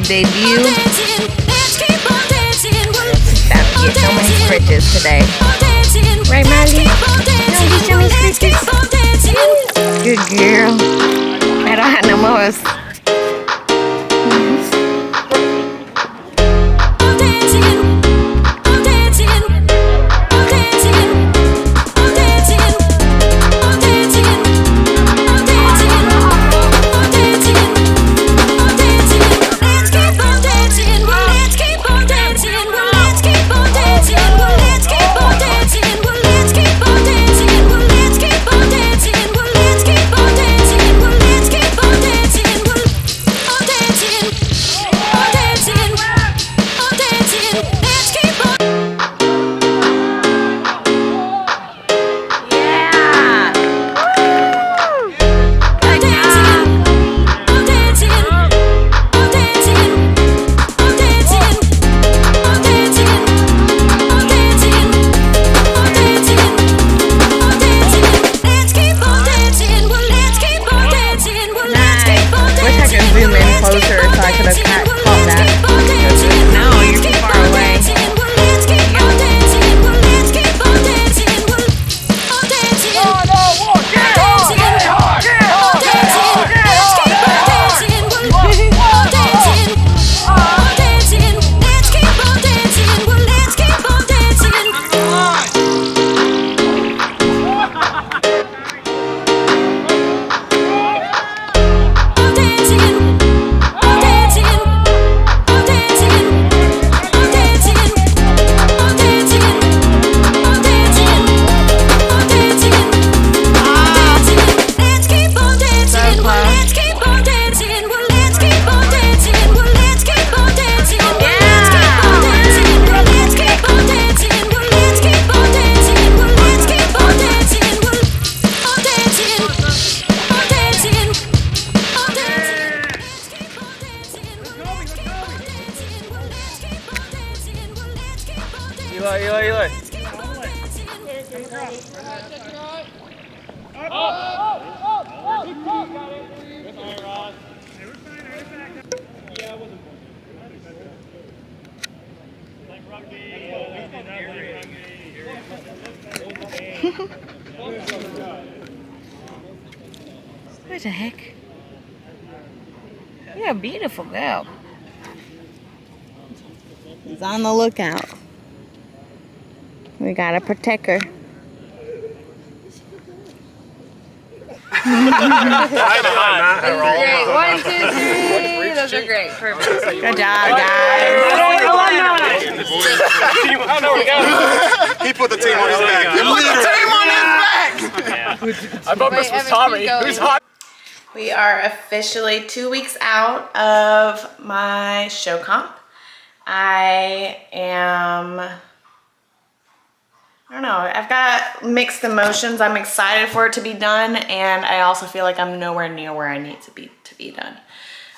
big debut. Stop to get so many scratches today. Right, Molly? No, get so many scratches. Good girl. I don't have no more. Eli. What the heck? You're a beautiful girl. He's on the lookout. We gotta protect her. Great. 1, 2, 3. Those are great. Perfect. Good job, guys. He put the team on his back. He put the team on his back. I thought this was Tommy. Who's hot? We are officially 2 weeks out of my show comp. I don't know, I've got mixed emotions. I'm excited for it to be done, and I also feel like I'm nowhere near where I need to be done.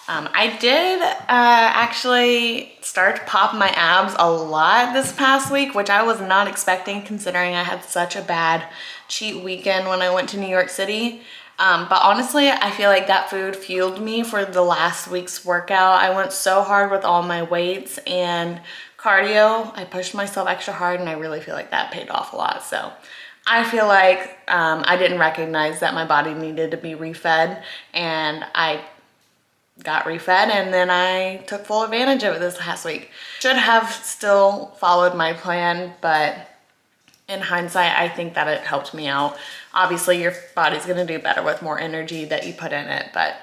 I did actually start to pop my abs a lot this past week, which I was not expecting considering I had such a bad cheat weekend when I went to New York City. But honestly, I feel like that food fueled me for the last week's workout. I went so hard with all my weights and cardio. I pushed myself extra hard, and I really feel like that paid off a lot. So I feel like I didn't recognize that my body needed to be refed, and I got refed, and then I took full advantage of it this last week. Should have still followed my plan, but in hindsight, I think that it helped me out. Obviously, your body's gonna do better with more energy that you put in it, but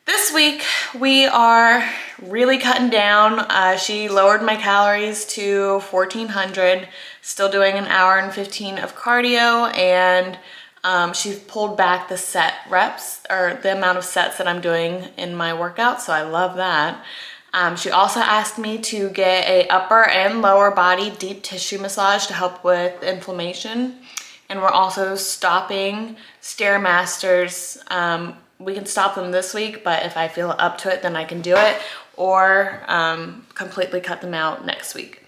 this week we are really cutting down. She lowered my calories to 1,400, still doing an hour and 15 of cardio, and she's pulled back the set reps, or the amount of sets that I'm doing in my workout, so I love that. She also asked me to get a upper and lower body deep tissue massage to help with inflammation. And we're also stopping Stairmasters. We can stop them this week, but if I feel up to it, then I can do it. or completely cut them out next week.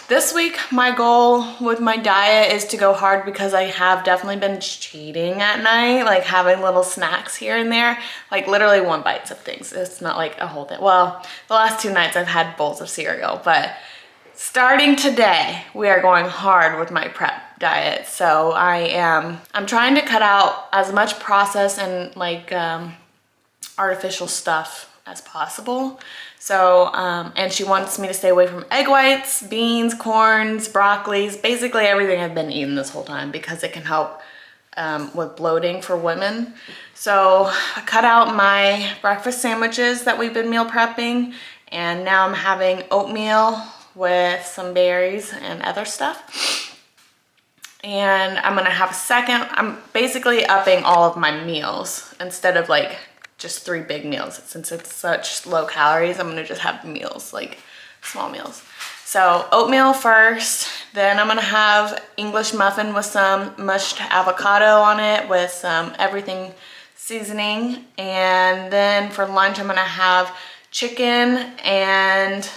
This week, my goal with my diet is to go hard because I have definitely been cheating at night, like having little snacks here and there, like literally 1 bites of things. It's not like a whole thing. Well, the last 2 nights I've had bowls of cereal, but starting today, we are going hard with my prep diet. So I'm trying to cut out as much processed and like artificial stuff as possible. So, and she wants me to stay away from egg whites, beans, corns, broccolis, basically everything I've been eating this whole time because it can help with bloating for women. So I cut out my breakfast sandwiches that we've been meal prepping, and now I'm having oatmeal with some berries and other stuff. And I'm gonna have a second, I'm basically upping all of my meals instead of like just 3 big meals. Since it's such low calories, I'm gonna just have meals, like small meals. So oatmeal first, then I'm gonna have English muffin with some mushed avocado on it with some everything seasoning. And then for lunch, I'm gonna have chicken and,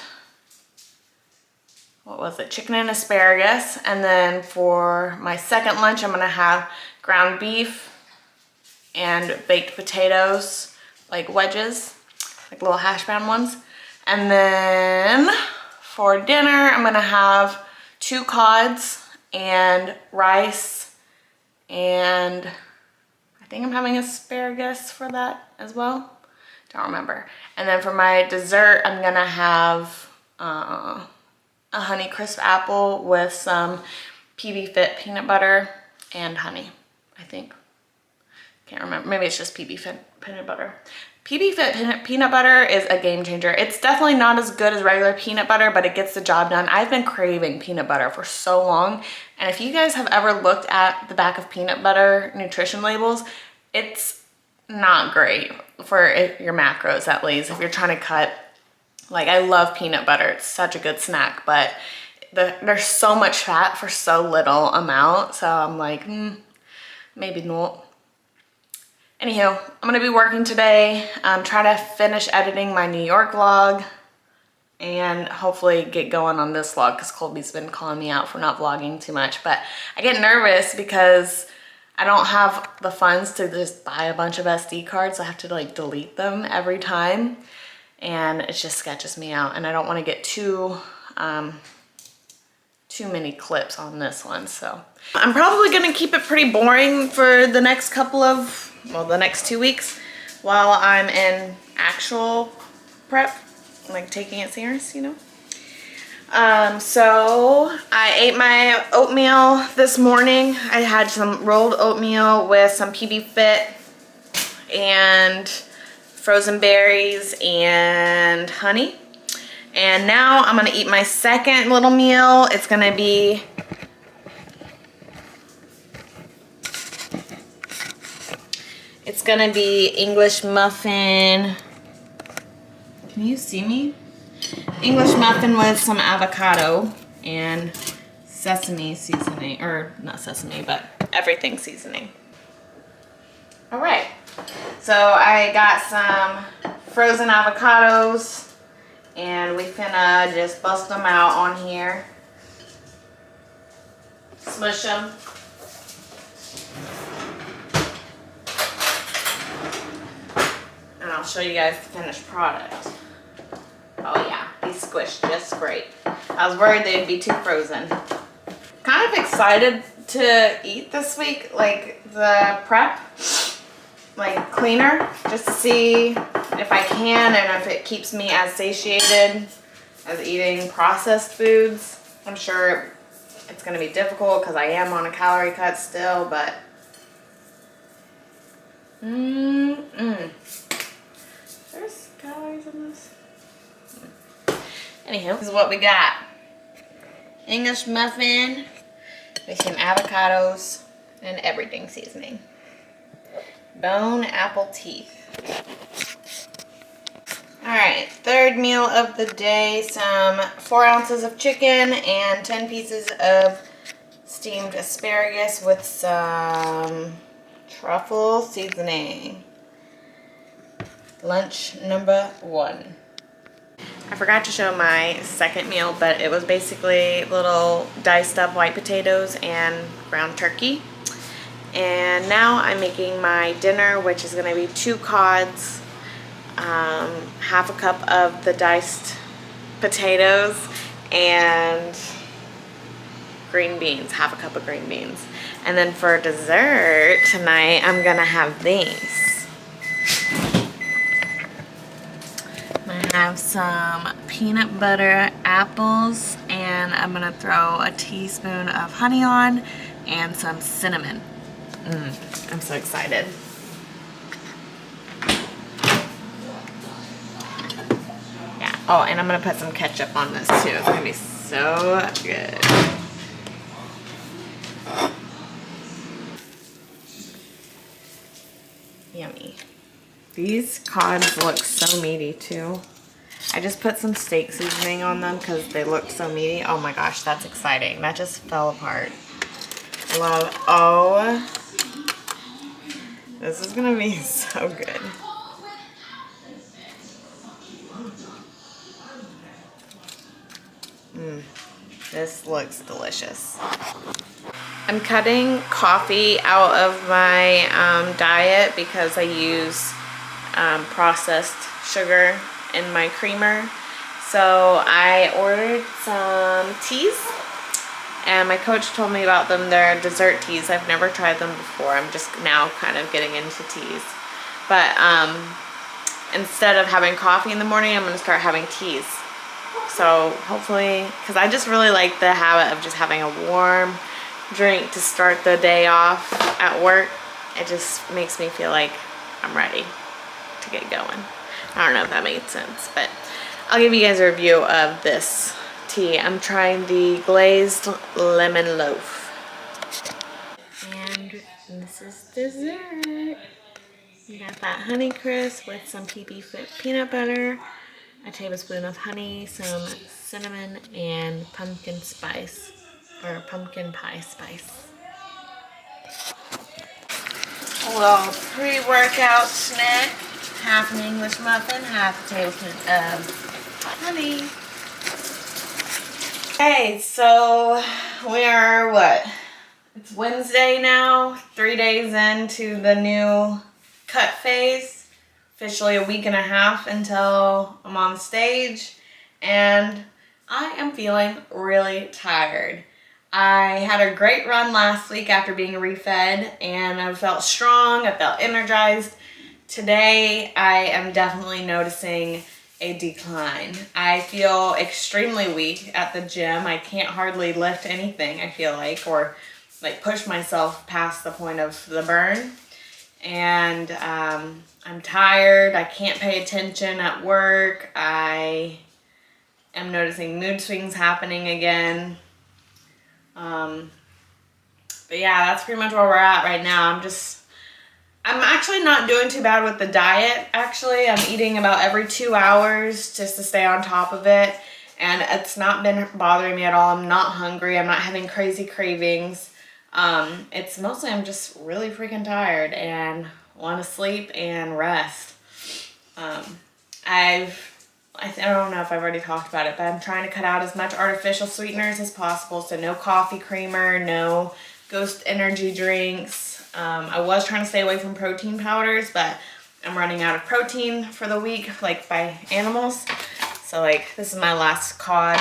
what was it? Chicken and asparagus. And then for my second lunch, I'm gonna have ground beef and baked potatoes, like wedges, like little hash brown ones. And then for dinner, I'm gonna have 2 cods and rice, and I think I'm having asparagus for that as well. Don't remember. And then for my dessert, I'm gonna have a honey crisp apple with some PB Fit peanut butter and honey, I think. Can't remember, maybe it's just PB Fit peanut butter. PB Fit peanut butter is a game changer. It's definitely not as good as regular peanut butter, but it gets the job done. I've been craving peanut butter for so long. And if you guys have ever looked at the back of peanut butter nutrition labels, it's not great for your macros, at least, if you're trying to cut. Like, I love peanut butter. It's such a good snack, but there's so much fat for so little amount. So I'm like, maybe not. Anywho, I'm gonna be working today, try to finish editing my New York vlog, and hopefully get going on this vlog because Colby's been calling me out for not vlogging too much. But I get nervous because I don't have the funds to just buy a bunch of SD cards. I have to like delete them every time, and it just sketches me out. And I don't want to get too many clips on this one. So I'm probably gonna keep it pretty boring for the next the next 2 weeks while I'm in actual prep, like taking it serious, you know. So I ate my oatmeal this morning. I had some rolled oatmeal with some PB Fit and frozen berries and honey. And now I'm gonna eat my second little meal. It's gonna be English muffin. Can you see me? English muffin with some avocado and sesame seasoning, or not sesame, but everything seasoning. All right, so I got some frozen avocados, and we finna just bust them out on here. Smush them. And I'll show you guys the finished product. Oh yeah, these squished just great. I was worried they'd be too frozen. Kind of excited to eat this week, like the prep, like cleaner, just to see if I can and if it keeps me as satiated as eating processed foods. I'm sure it's gonna be difficult because I am on a calorie cut still, but there's calories in this. Anywho, this is what we got. English muffin with some avocados and everything seasoning. Bone apple teeth. Alright, third meal of the day. Some 4 ounces of chicken and 10 pieces of steamed asparagus with some truffle seasoning. Lunch number 1. I forgot to show my second meal, but it was basically little diced up white potatoes and ground turkey. And now I'm making my dinner, which is gonna be 2 cods, half a cup of the diced potatoes, and green beans, half a cup of green beans. And then for dessert tonight, I'm gonna have these. I have some peanut butter apples, and I'm gonna throw a teaspoon of honey on and some cinnamon. I'm so excited. Yeah. Oh, and I'm gonna put some ketchup on this too. It's gonna be so good. Yummy. These cods look so meaty too. I just put some steak seasoning on them because they look so meaty. Oh my gosh, that's exciting. That just fell apart. Love. Oh, this is gonna be so good. This looks delicious. I'm cutting coffee out of my diet because I use processed sugar in my creamer. So I ordered some teas, and my coach told me about them. They're dessert teas. I've never tried them before. I'm just now kind of getting into teas. But instead of having coffee in the morning, I'm gonna start having teas. So hopefully, because I just really like the habit of just having a warm drink to start the day off at work. It just makes me feel like I'm ready to get going. I don't know if that made sense, but I'll give you guys a review of this tea. I'm trying the glazed lemon loaf. And this is dessert. You got that Honey Crisp with some pea peanut butter, a tablespoon of honey, some cinnamon, and pumpkin spice, or pumpkin pie spice. A little pre-workout snack. Half an English muffin, half a tablespoon of honey. Okay, so we are what? It's Wednesday now, 3 days into the new cut phase. Officially a week and a half until I'm on stage, and I am feeling really tired. I had a great run last week after being refed, and I felt strong, I felt energized. Today, I am definitely noticing a decline. I feel extremely weak at the gym. I can't hardly lift anything, I feel like, or like push myself past the point of the burn. And I'm tired. I can't pay attention at work. I am noticing mood swings happening again. But yeah, that's pretty much where we're at right now. I'm actually not doing too bad with the diet, actually. I'm eating about every 2 hours just to stay on top of it. And it's not been bothering me at all. I'm not hungry. I'm not having crazy cravings. It's mostly I'm just really freaking tired and want to sleep and rest. I don't know if I've already talked about it, but I'm trying to cut out as much artificial sweeteners as possible. So no coffee creamer, no Ghost energy drinks. I was trying to stay away from protein powders, but I'm running out of protein for the week, like by animals. So like this is my last cod,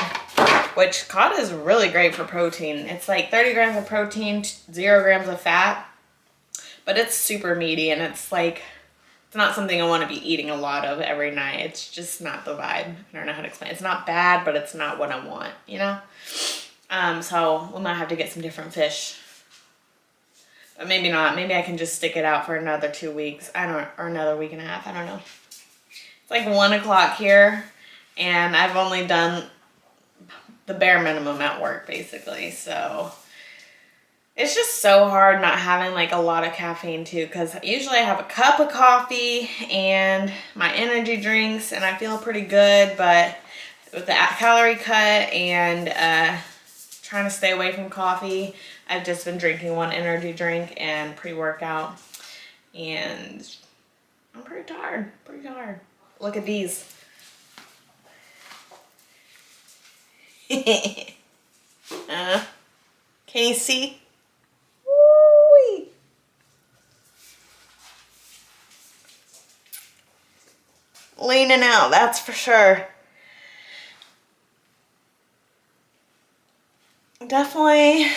which cod is really great for protein. It's like 30 grams of protein, 0 grams of fat, but it's super meaty, and it's like, it's not something I want to be eating a lot of every night. It's just not the vibe. I don't know how to explain. It's not bad, but it's not what I want, you know? So we might have to get some different fish. But maybe not. Maybe I can just stick it out for another 2 weeks. Or another week and a half. I don't know. It's like 1 o'clock here, and I've only done the bare minimum at work, basically. So it's just so hard not having like a lot of caffeine too, because usually I have a cup of coffee and my energy drinks, and I feel pretty good. But with the calorie cut and trying to stay away from coffee, I've just been drinking 1 energy drink and pre-workout, and I'm pretty tired, Look at these. Casey. Woo-wee. Leaning out, that's for sure. Definitely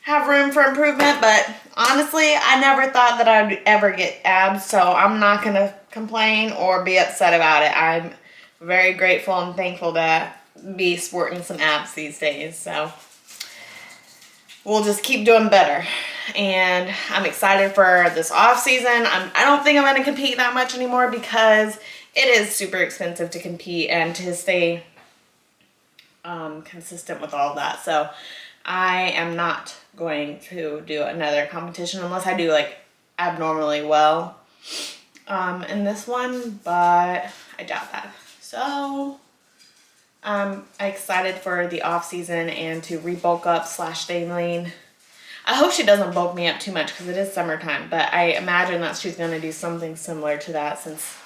have room for improvement, but honestly, I never thought that I'd ever get abs, so I'm not gonna complain or be upset about it. I'm very grateful and thankful to be sporting some abs these days, so we'll just keep doing better. And I'm excited for this off season. I don't think I'm gonna compete that much anymore because it is super expensive to compete and to stay consistent with all of that. So I am not going to do another competition unless I do like abnormally well in this one, but I doubt that. So I'm excited for the off season and to rebulk up / stay lean. I hope she doesn't bulk me up too much because it is summertime, but I imagine that she's going to do something similar to that since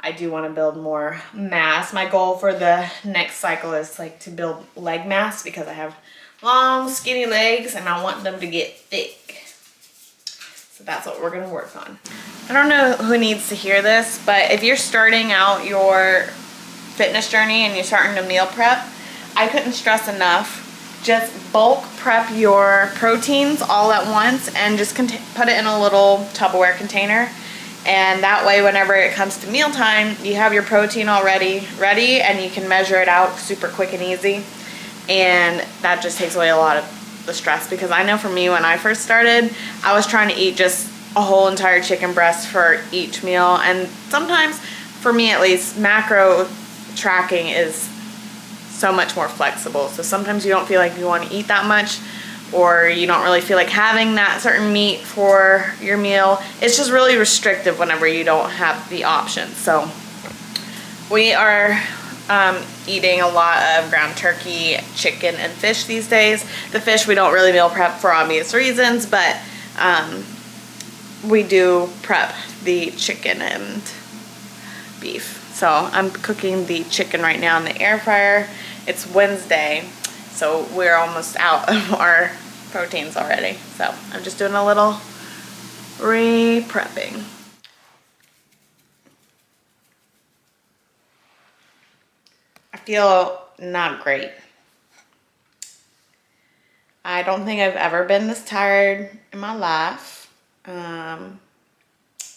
I do want to build more mass. My goal for the next cycle is like to build leg mass because I have long skinny legs and I want them to get thick. So that's what we're going to work on. I don't know who needs to hear this, but if you're starting out your fitness journey and you're starting to meal prep, I couldn't stress enough, just bulk prep your proteins all at once and just put it in a little Tupperware container. And that way, whenever it comes to mealtime, you have your protein already ready and you can measure it out super quick and easy. And that just takes away a lot of the stress, because I know for me, when I first started, I was trying to eat just a whole entire chicken breast for each meal. And sometimes, for me at least, macro tracking is so much more flexible. So sometimes you don't feel like you want to eat that much, or you don't really feel like having that certain meat for your meal. It's just really restrictive whenever you don't have the option. So we are eating a lot of ground turkey, chicken, and fish these days. The fish we don't really meal prep for obvious reasons, but we do prep the chicken and beef. So I'm cooking the chicken right now in the air fryer. It's Wednesday, so we're almost out of our proteins already. So I'm just doing a little re-prepping. I feel not great. I don't think I've ever been this tired in my life. The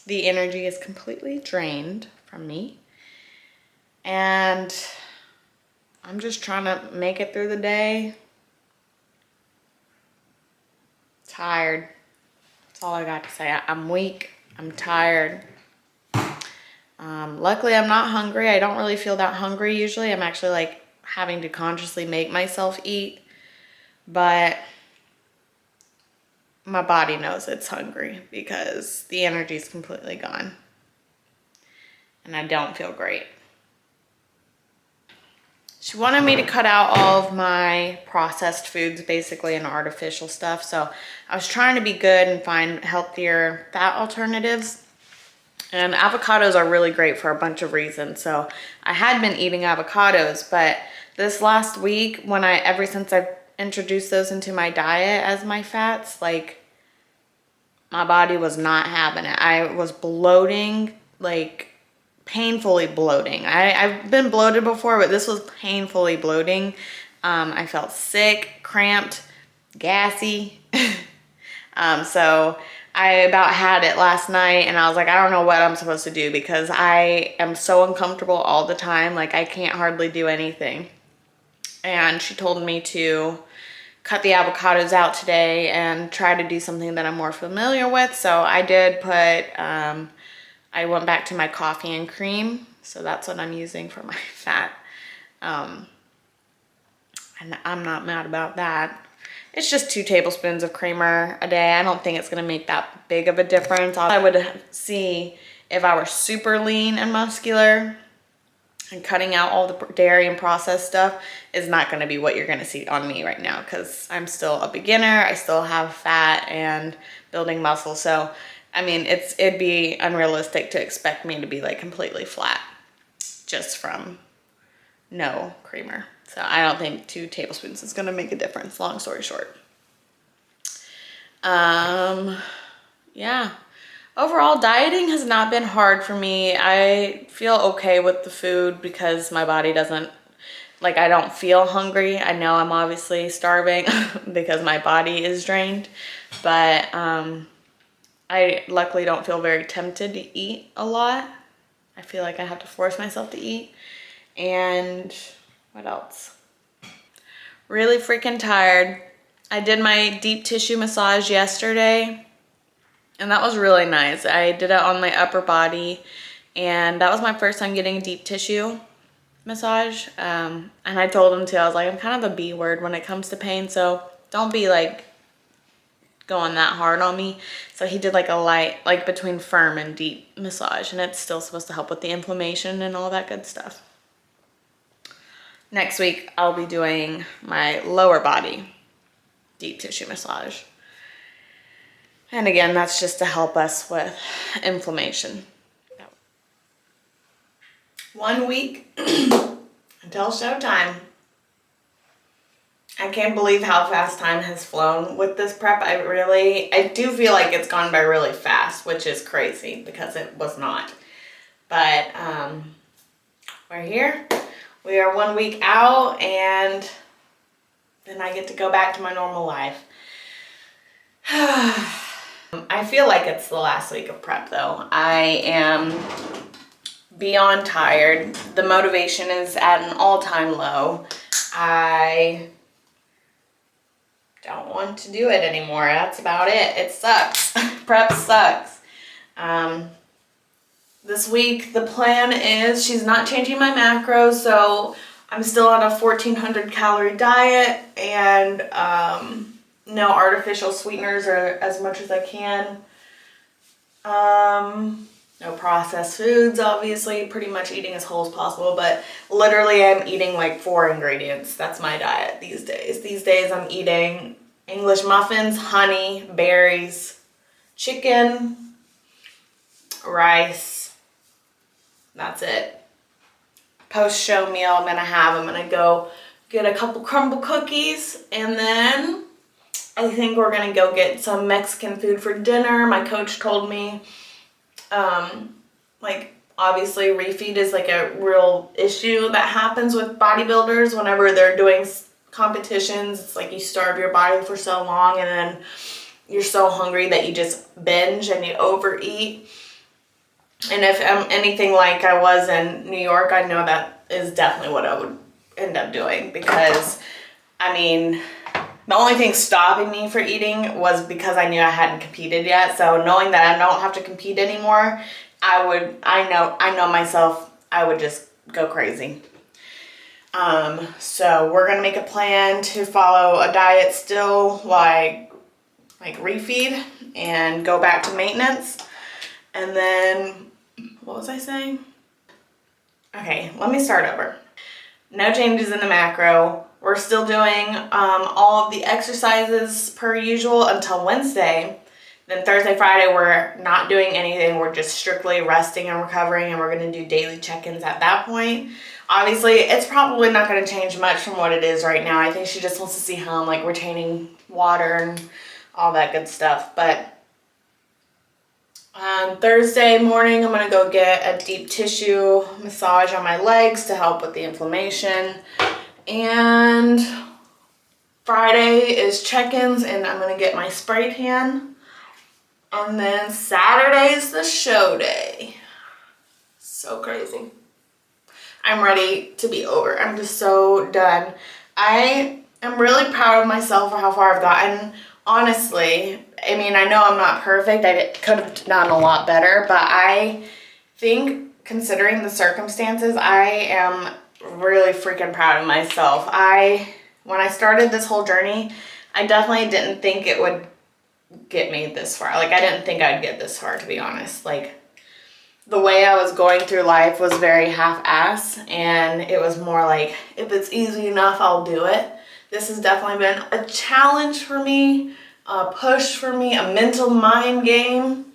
energy is completely drained from me. And I'm just trying to make it through the day. Tired. That's all I got to say. I'm weak. I'm tired. Luckily, I'm not hungry. I don't really feel that hungry usually. I'm actually like having to consciously make myself eat. But my body knows it's hungry because the energy is completely gone. And I don't feel great. She wanted me to cut out all of my processed foods, basically, and artificial stuff. So I was trying to be good and find healthier fat alternatives. And avocados are really great for a bunch of reasons. So I had been eating avocados, but this last week, ever since I've introduced those into my diet as my fats, like, my body was not having it. I was bloating, like, painfully bloating. I've been bloated before, but this was painfully bloating. I felt sick, cramped, gassy. So I about had it last night, and I was like, I don't know what I'm supposed to do because I am so uncomfortable all the time. Like, I can't hardly do anything. And she told me to cut the avocados out today and try to do something that I'm more familiar with. So I did put, I went back to my coffee and cream. So that's what I'm using for my fat. And I'm not mad about that. It's just 2 tablespoons of creamer a day. I don't think it's gonna make that big of a difference. I would see if I were super lean and muscular, and cutting out all the dairy and processed stuff is not gonna be what you're gonna see on me right now, because I'm still a beginner. I still have fat and building muscle. So, I mean, it'd be unrealistic to expect me to be like completely flat just from no creamer. So I don't think 2 tablespoons is gonna make a difference, long story short. Yeah. Overall, dieting has not been hard for me. I feel okay with the food because my body doesn't, like, I don't feel hungry. I know I'm obviously starving because my body is drained, but I luckily don't feel very tempted to eat a lot. I feel like I have to force myself to eat. And what else? Really freaking tired. I did my deep tissue massage yesterday, and that was really nice. I did it on my upper body, and that was my first time getting a deep tissue massage. And I told him too, I was like, I'm kind of a B word when it comes to pain, so don't be like going that hard on me. So he did like a light, like between firm and deep massage, and it's still supposed to help with the inflammation and all that good stuff. Next week, I'll be doing my lower body deep tissue massage. And again, that's just to help us with inflammation. 1 week until showtime. I can't believe how fast time has flown with this prep. I do feel like it's gone by really fast, which is crazy because it was not. But we're here. We are 1 week out, and then I get to go back to my normal life. I feel like it's the last week of prep though. I am beyond tired. The motivation is at an all-time low. I don't want to do it anymore. That's about it. It sucks. Prep sucks. This week the plan is she's not changing my macros, so I'm still on a 1,400 calorie diet, and no artificial sweeteners or as much as I can. No processed foods, obviously, pretty much eating as whole as possible, but literally I'm eating like 4 ingredients. That's my diet these days. These days I'm eating English muffins, honey, berries, chicken, rice. That's it. Post-show meal I'm gonna go get a couple crumble cookies, and then I think we're gonna go get some Mexican food for dinner. My coach told me, like, obviously refeed is like a real issue that happens with bodybuilders whenever they're doing competitions. It's like you starve your body for so long, and then you're so hungry that you just binge and you overeat. And if I'm anything like I was in New York, I know that is definitely what I would end up doing, because, I mean, the only thing stopping me for eating was because I knew I hadn't competed yet. So knowing that I don't have to compete anymore, I know myself, I would just go crazy. So we're gonna make a plan to follow a diet still, like refeed and go back to maintenance. And then, what was I saying? Okay, let me start over. No changes in the macro. We're still doing all of the exercises per usual until Wednesday. Then Thursday, Friday, we're not doing anything. We're just strictly resting and recovering, and we're gonna do daily check-ins at that point. Obviously, it's probably not gonna change much from what it is right now. I think she just wants to see how I'm like retaining water and all that good stuff. But Thursday morning, I'm gonna go get a deep tissue massage on my legs to help with the inflammation. And Friday is check-ins, and I'm gonna get my spray tan. And then Saturday's the show day. So crazy. I'm ready to be over. I'm just so done. I am really proud of myself for how far I've gotten. Honestly, I mean, I know I'm not perfect. I could have done a lot better, but I think, considering the circumstances, I am really freaking proud of myself. When I started this whole journey, I definitely didn't think it would get me this far. Like, I didn't think I'd get this far, to be honest. Like, the way I was going through life was very half-ass, and it was more like, if it's easy enough, I'll do it. This has definitely been a challenge for me, a push for me, a mental mind game.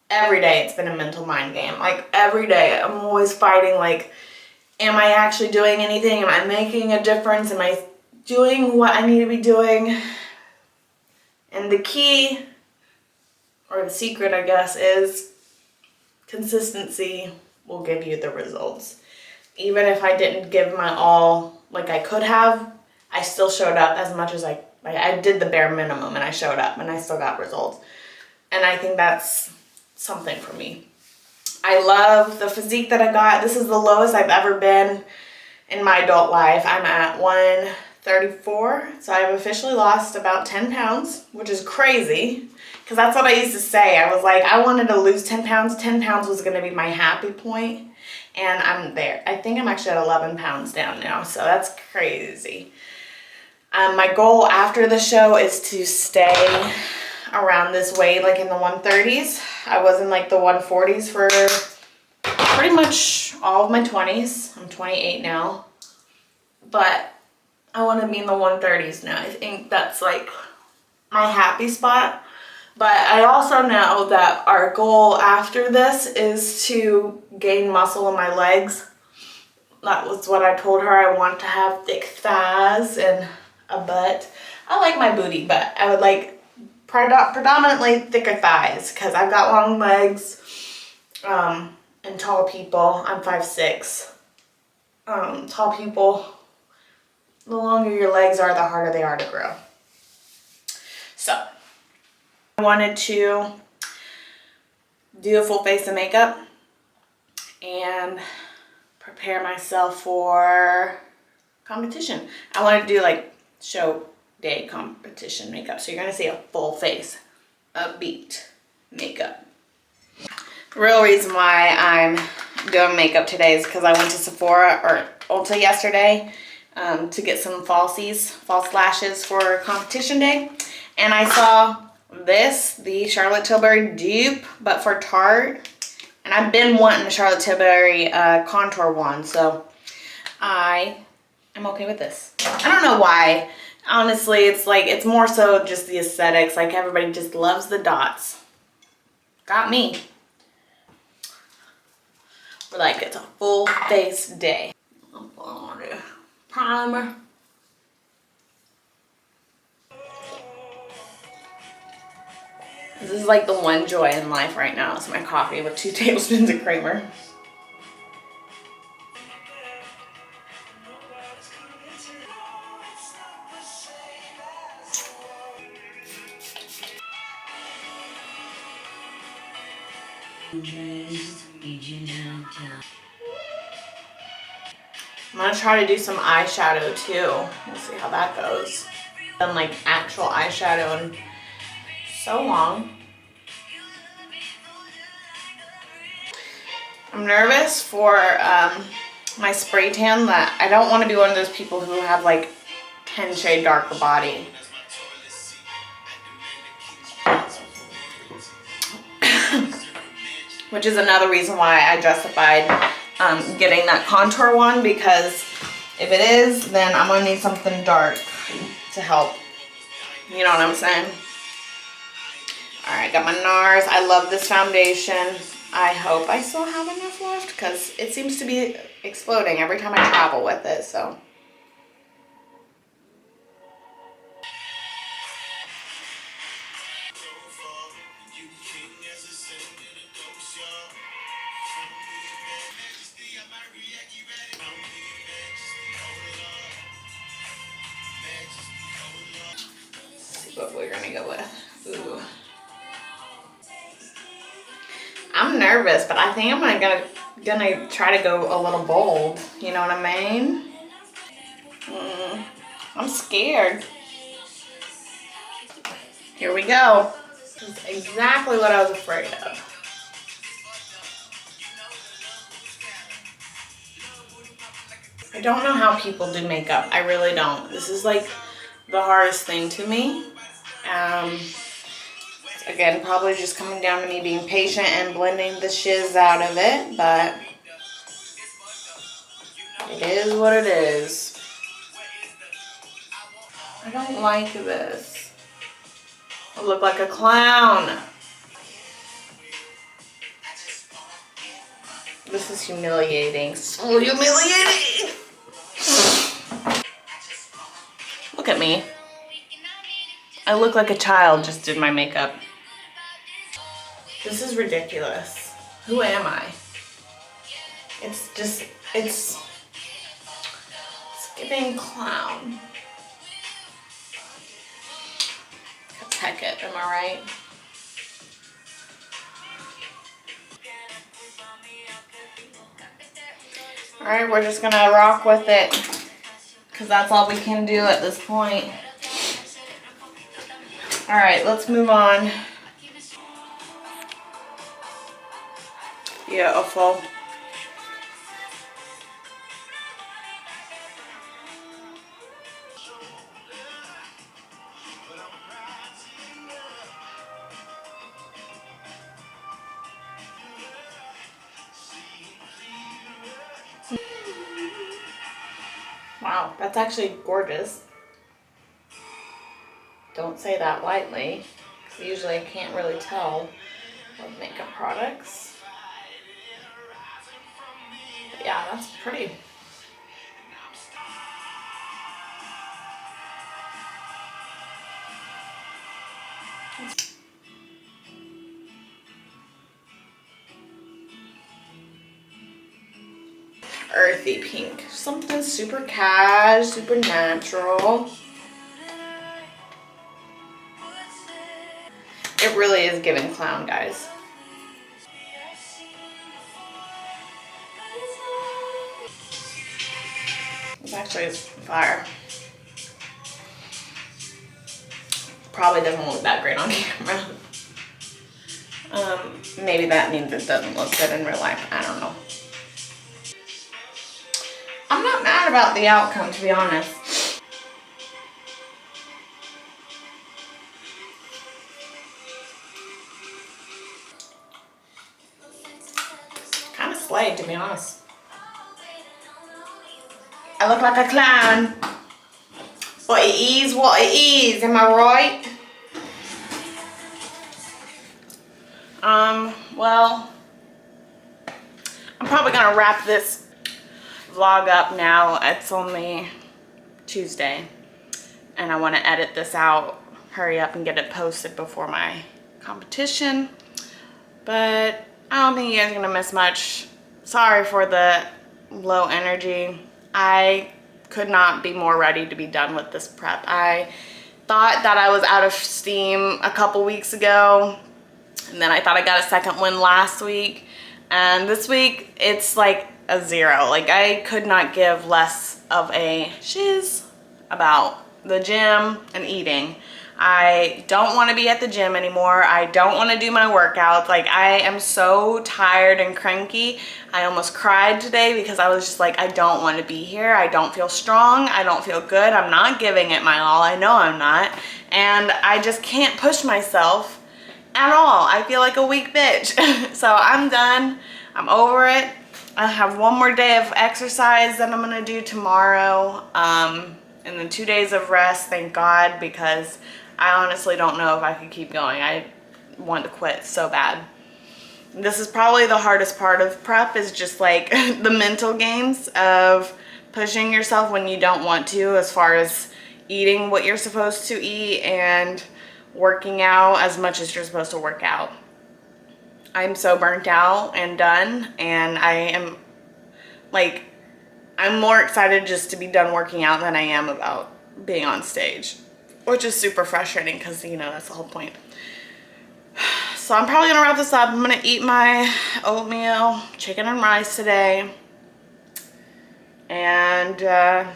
Every day it's been a mental mind game. Like, every day I'm always fighting, like, am I actually doing anything? Am I making a difference? Am I doing what I need to be doing? And the key, or the secret, I guess, is consistency will give you the results. Even if I didn't give my all like I could have, I still showed up as much as I did the bare minimum, and I showed up and I still got results. And I think that's something for me. I love the physique that I got. This is the lowest I've ever been in my adult life. I'm at 134, so I've officially lost about 10 pounds, which is crazy, because that's what I used to say. I was like, I wanted to lose 10 pounds. 10 pounds was going to be my happy point, and I'm there. I think I'm actually at 11 pounds down now, so that's crazy. My goal after the show is to stay around this weight, like in the 130s. I was in like the 140s for pretty much all of my 20s. I'm 28 now, but I want to be in the 130s now. I think that's like my happy spot. But I also know that our goal after this is to gain muscle in my legs. That was what I told her. I want to have thick thighs and a butt. I like my booty, but I would like predominantly thicker thighs, because I've got long legs, and tall people. I'm 5'6". Tall people, the longer your legs are, the harder they are to grow. So I wanted to do a full face of makeup and prepare myself for competition. I wanted to do like show day competition makeup. So you're gonna see a full face of beat makeup. The real reason why I'm doing makeup today is because I went to Sephora or Ulta yesterday to get some false lashes for competition day. And I saw this, the Charlotte Tilbury dupe, but for Tarte. And I've been wanting a Charlotte Tilbury contour one, so I am okay with this. I don't know why. Honestly, it's like, it's more so just the aesthetics. Like, everybody just loves the dots. Got me. We're like, it's a full face day. I'm on the primer. This is like the one joy in life right now. It's my coffee with 2 tablespoons of creamer. I'm gonna try to do some eyeshadow too. We'll see how that goes. Done like actual eyeshadow in so long. I'm nervous for my spray tan. That I don't want to be one of those people who have like 10 shade darker body. Which is another reason why I justified getting that contour one, because if it is, then I'm gonna need something dark to help. You know what I'm saying? All right, got my NARS. I love this foundation. I hope I still have enough left, because it seems to be exploding every time I travel with it, so. What we're gonna go with. Ooh. I'm nervous, but I think I'm gonna try to go a little bold. You know what I mean? I'm scared. Here we go. This is exactly what I was afraid of. I don't know how people do makeup. I really don't. This is like the hardest thing to me. Again, probably just coming down to me being patient and blending the shiz out of it, but it is what it is. I don't like this. I look like a clown. This is humiliating. So humiliating. Look at me. I look like a child just did my makeup. This is ridiculous. Who am I? It's just, it's giving clown. Heck it, am I right? All right, we're just gonna rock with it because that's all we can do at this point. All right, let's move on. Beautiful. Wow, that's actually gorgeous. Don't say that lightly, because usually I can't really tell with makeup products. But yeah, that's pretty. Earthy pink. Something super cash, super natural. It really is giving clown, guys. It's actually fire. Probably doesn't look that great on camera. Maybe that means it doesn't look good in real life. I don't know. I'm not mad about the outcome, to be honest. Kind of slayed, to be honest. I look like a clown. But it is what it is, am I right? Well, I'm probably gonna wrap this vlog up now. It's only Tuesday and I want to edit this out, hurry up and get it posted before my competition, but I don't think you guys are gonna miss much. Sorry for the low energy. I could not be more ready to be done with this prep. I thought that I was out of steam a couple weeks ago, and then I thought I got a second win last week, and this week it's like a 0. Like, I could not give less of a shiz about the gym and eating. I don't want to be at the gym anymore. I don't want to do my workouts. Like, I am so tired and cranky. I almost cried today because I was just like, I don't want to be here. I don't feel strong. I don't feel good. I'm not giving it my all. I know I'm not. And I just can't push myself at all. I feel like a weak bitch. So I'm done. I'm over it. I have one more day of exercise that I'm gonna do tomorrow, and then 2 days of rest, thank God, because I honestly don't know if I could keep going. I want to quit so bad. This is probably the hardest part of prep, is just like the mental games of pushing yourself when you don't want to, as far as eating what you're supposed to eat and working out as much as you're supposed to work out. I'm so burnt out and done, and I am like, I'm more excited just to be done working out than I am about being on stage, which is super frustrating because, you know, that's the whole point. So I'm probably gonna wrap this up. I'm gonna eat my oatmeal, chicken and rice today, and I'll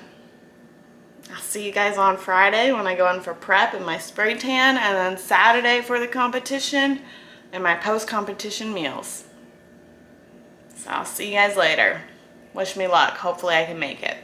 see you guys on Friday when I go in for prep and my spray tan, and then Saturday for the competition and my post-competition meals. So I'll see you guys later. Wish me luck. Hopefully I can make it.